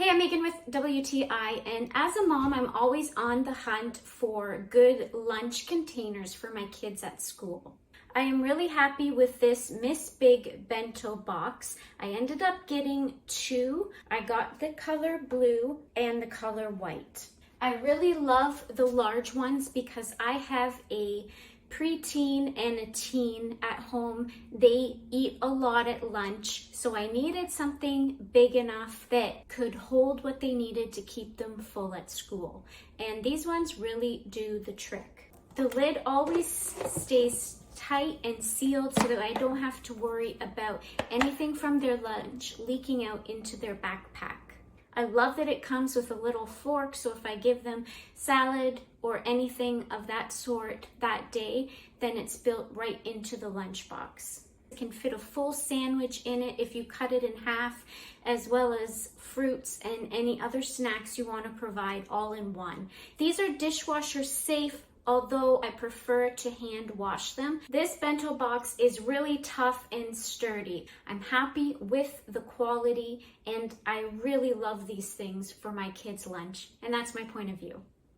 Hey, I'm Megan with WTI, and as a mom, I'm always on the hunt for good lunch containers for my kids at school. I am really happy with this BIG Bento Box. I ended up getting two. I got the color blue and the color white. I really love the large ones because I have a preteen and a teen at home. They eat a lot at lunch, so I needed something big enough that could hold what they needed to keep them full at school. And these ones really do the trick. The lid always stays tight and sealed so that I don't have to worry about anything from their lunch leaking out into their backpack. I love that it comes with a little fork, so if I give them salad or anything of that sort that day, then it's built right into the lunchbox. It can fit a full sandwich in it if you cut it in half, as well as fruits and any other snacks you want to provide all in one. These are dishwasher safe, although I prefer to hand wash them. This bento box is really tough and sturdy. I'm happy with the quality, and I really love these things for my kids' lunch, and that's my point of view.